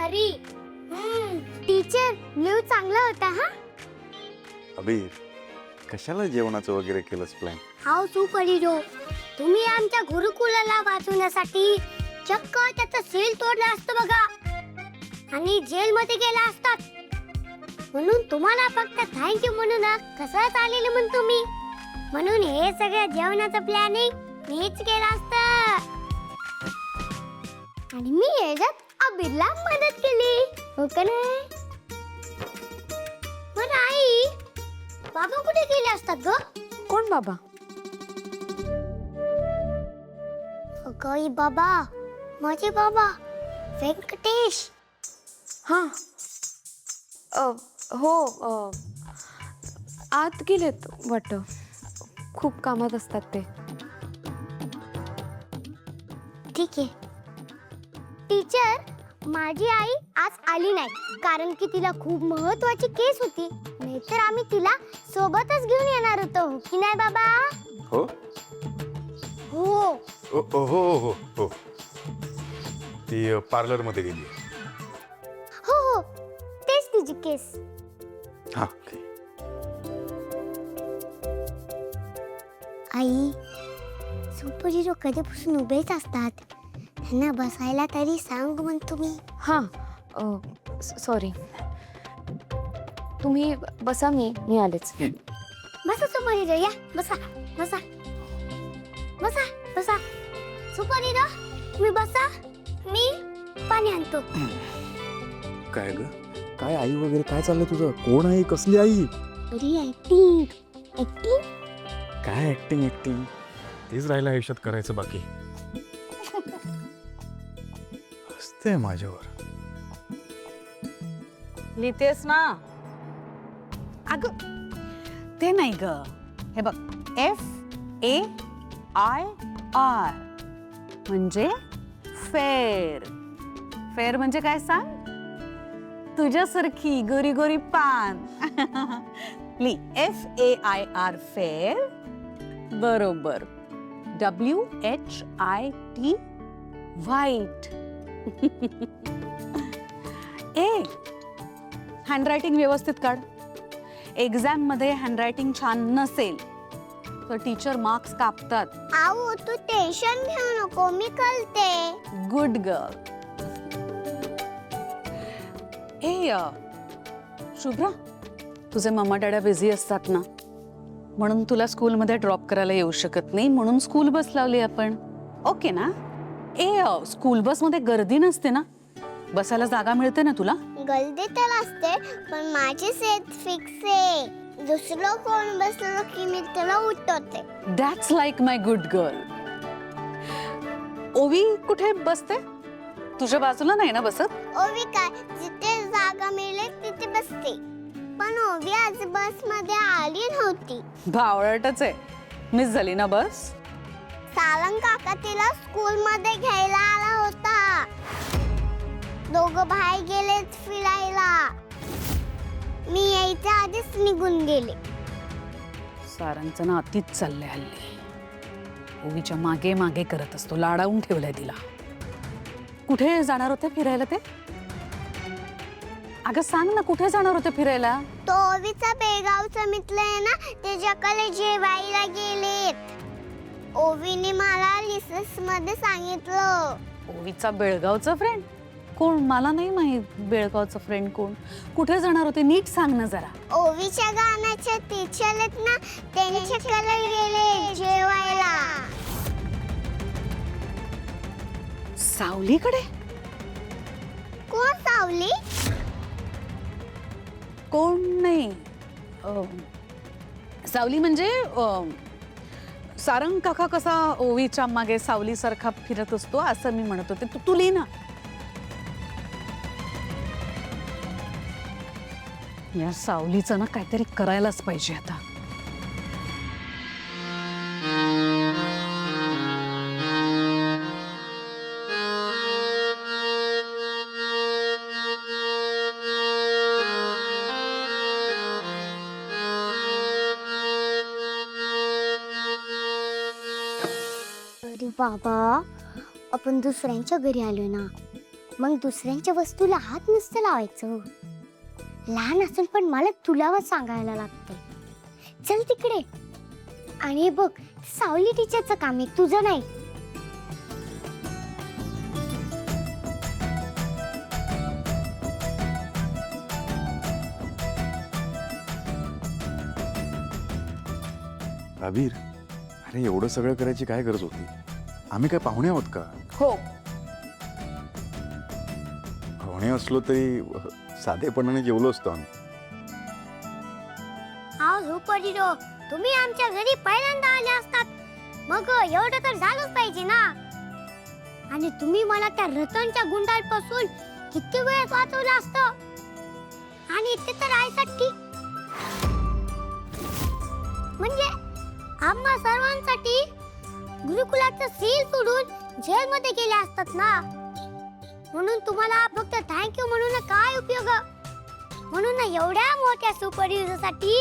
भारी. Teacher live चांगला होता हा. अबीर, कशाला जेवणाचं वगैरे केलंस प्लॅन? हाव सुपर हिरो. तुम्ही आमच्या गुरुकुलाला वाचवण्यासाठी चक्क त्याचा सील तोडला असतो बघा आणि जेल मध्ये गेला असतात. म्हणून तुम्हाला फक्त थँक्यू म्हणू ना कसं चालेल म्हणून तुम्ही. म्हणून हे सगळं जेवणाचं प्लॅनिंग मीच केलं असतं आणि मी याच्यात अबीरला मदत केली, हो का नाही? बरं आई, बाबा कुठे गेले असतात ग? कोण बाबा? अगं बाबा, माझे बाबा व्यंकटेश. हां. हो, आत गेलेत वाटतं. खूप कामात असतात ते. ठीक आहे. टीचर, माझी आई आज आली नाही कारण की तिला खूप महत्त्वाची केस होती. नाहीतर आम्ही तिला सोबतच घेऊन येणार होतो, हो की नाही बाबा? हो हो. हो हो हो हो. ती पार्लर मध्ये गेली. हो हो, तेच तिची केस. हा. आई, सुपर हिरो कधीपासून उभेच असतात. त्यांना बसायला तरी सांग म्हणतो मी. हां, सॉरी. तुम्ही बसा, मी आलेच. बसा सुपर हिरो, या बसा बसा बसा बसा. सुपर हिरो तुम्ही बसा, मी पाणी आणतो. काय ग? काय आई वगैरे काय चाललंय तुझं? कोण आहे? कसली आई? अरे ऍक्टिंग ऍक्टिंग. काय ऍक्टिंग? तेच राहिलं आयुष्यात करायचं बाकी. हसते माझ्यावर. लिहितेस ना? अग ते नाही ग. हे बघ, FAIR म्हणजे फेर. फेर म्हणजे काय सांग? तुझ्यासारखी गोरी गोरी पान. ली FAIR फेर बरोबर WHIT व्हाईट. हँडरायटिंग व्यवस्थित काढ. एक्झाम मध्ये हँडरायटिंग छान नसेल तर टीचर मार्क्स कापतात. आऊ, तू टेन्शन घेऊ नको, मी कळते. Good girl. शुभ्रा, तुझे मम्मा डॅडा बिझी असतात ना, म्हणून तुला स्कूलमध्ये ड्रॉप करायला येऊ शकत नाही, म्हणून स्कूल बस लावली आपण. ओके ना? स्कूल बस मध्ये गर्दी नसते ना, बसायला जागा मिळते ना तुला. गलती तर असते पण माझी सेट फिक्स आहे. दुसरं कोण बसलं की मी त्याला उठवते. That's like my good girl. ओवी कुठे बसते? तुझ्या बाजूला नाही ना बसत? ओवी काय, जिथे जागा मिळेल तिथे बसते. पण ओवी आज बस मध्ये आली नव्हती. भावळटच आहे. मिस झाली ना बस. सारंग काका तिला स्कूल मध्ये घ्यायला आला होता. दोघं बाहेर गेलेत फिरायला. मी यायच्या आधीच निघून गेले. सारंगचं ना अतीच चाललंय हल्ली. ओवीच्या मागे मागे करत असतो, लाडावून ठेवलंय तिला. कुठे जाणार होते फिरायला ते? अगं सांग ना, कुठे जाणार होते फिरायला? तो ओवीचा बेगावचा मित्र आहे ना, त्याच्याकडे जेवायला गेलेत. ओवीने मला रिसेस मध्ये सांगितलं. ओवीचा बेळगावचा फ्रेंड कोण? मला नाही माहित बेळगावचा फ्रेंड कोण. कुठे जाणार होते नीट सांग ना जरा. ओवीच्या गाण्याचे टीचर आहेत ना, त्यांच्याकडे गेले जेवायला. सावलीकडे? कोण सावली? कोण नाही. सावली म्हणजे सारंग काका कसा ओवीच्या मागे सावली सारखा फिरत असतो असं मी म्हणत होते. तू लिही ना. या सावलीचं ना काहीतरी करायलाच पाहिजे आता. अरे बाबा, आपण दुसऱ्यांच्या घरी आलो ना. मग दुसऱ्यांच्या वस्तूला हात नसतं लावायचं. लहान असून पण मला तुलावर सांगायला लागते. चल तिकडे. आणि बघ, सावली टीचरचं काम आहे, तुझं नाही. अबीर, अरे एवढं सगळं करायची काय गरज होती? आम्ही काय पाहुणे आहोत का? हो, पाहुणे असलो तरी साधेपणाने जेवलो असतो आम्ही. हा सुपर हिरो, तुम्ही आमच्या घरी पहिल्यांदा आले असतात, मग एवढं तर झालंच पाहिजे ना. आणि तुम्ही मला त्या रतनच्या गुंडांपासून किती वेळ वाचवलं असतं. आणि ते तर आईसाठी, म्हणजे आम्हा सर्वांसाठी गुरुकुलाचं सील सोडून जेलमध्ये गेले असतात ना. म्हणून तुम्हाला फक्त थँक्यू म्हणून काय उपयोग. म्हणून ना एवढ्या मोठ्या सुपर हिरोसाठी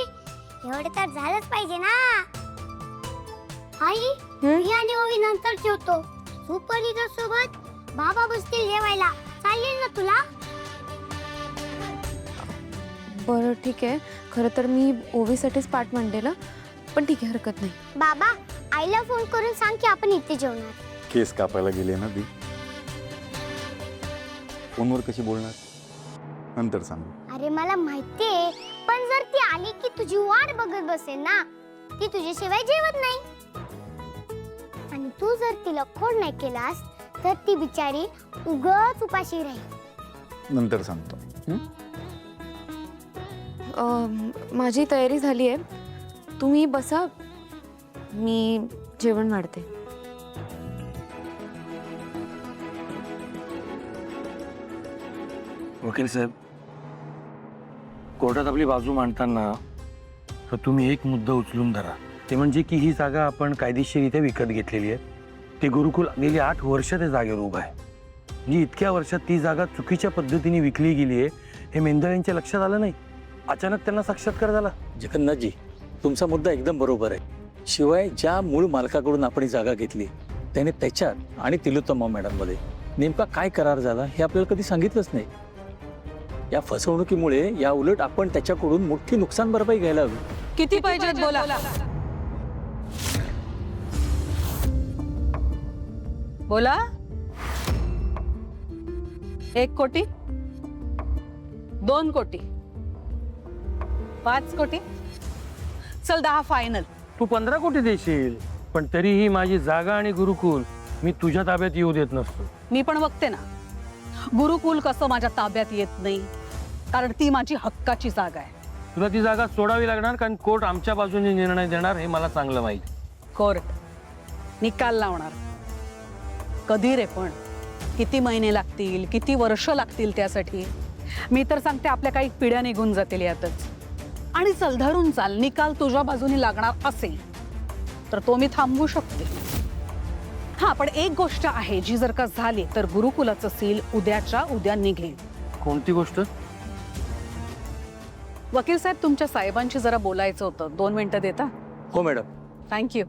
एवढं तर झालंच पाहिजे ना. आई, मी आणि ओवी नंतर जेवतो. सुपर हिरो सोबत बाबा बसतील जेवायला. चालेल ना तुला? बरं ठीक आहे. खरं तर मी ओवीसाठीच पाठ मांडलेलं, पण ठीक आहे, हरकत नाही. बाबा, आईला फोन करून सांग की आपण इथे जेवणार. केस कापायला गेले ना ती. फोनवर कशी बोलणार? नंतर सांगू. अरे मला माहितीये, पण जर ती आली की तुझी वाट बघत बसेल ना. ती तुझ्याशिवाय जेवत नाही. आणि तू जर तिला खोड नाही केलास तर ती बिचारी उगाच उपाशी राहील. नंतर सांगतो. माझी तयारी झाली आहे, तुम्ही बसा, मी जेवण वाढते. वकील साहेब, कोर्टात आपली बाजू मांडताना तर तुम्ही एक मुद्दा उचलून धरा. ते म्हणजे की ही जागा आपण कायदेशीर विकत घेतलेली आहे. ते गुरुकुल गेली 8 वर्ष त्या जागेवर उभं आहे. म्हणजे इतक्या वर्षात ती जागा चुकीच्या पद्धतीने विकली गेली आहे हे मेंदळ्यांच्या लक्षात आलं नाही. अचानक त्यांना साक्षात्कार झाला. जगन्नाथजी, तुमचा मुद्दा एकदम बरोबर आहे. शिवाय ज्या मूळ मालकाकडून आपण ही जागा घेतली त्याने त्याच्यात आणि तिलोत्तमा मॅडममध्ये नेमका काय करार झाला हे आपल्याला कधी सांगितलंच नाही. या फसवणुकीमुळे या उलट आपण त्याच्याकडून मोठी नुकसान भरपाई घ्यायला हवी. किती पाहिजेत बोला. बोला. 1 कोटी, 2 कोटी, 5 कोटी, चल 10 फायनल. तू 15 कोटी देशील, पण तरीही माझी जागा आणि गुरुकुल मी तुझ्या ताब्यात येऊ देत नसतो. मी पण बघते ना गुरुकुल कसं माझ्या ताब्यात येत नाही, कारण ती माझी हक्काची जागा आहे. तुला ती जागा सोडावी लागणार, कारण कोर्ट आमच्या बाजूने निर्णय देणार हे मला चांगलं माहिती. कोर्ट निकाल लावणार. कधी रे पण? किती महिने लागतील, किती वर्ष लागतील त्यासाठी? मी तर सांगते आपल्या काही पिढ्या निघून जातील यातच. आणि चल धरून चाल, निकाल तुझ्या बाजूने लागणार असेल तर तो मी थांबवू शकते. हा, पण एक गोष्ट आहे जी जर का झाली तर गुरुकुलाचं सील उद्याच्या उद्या निघेल. कोणती गोष्ट? वकील साहेब, तुमच्या साहेबांशी जरा बोलायचं होतं. 2 मिनिटं देता? हो मॅडम. थँक्यू.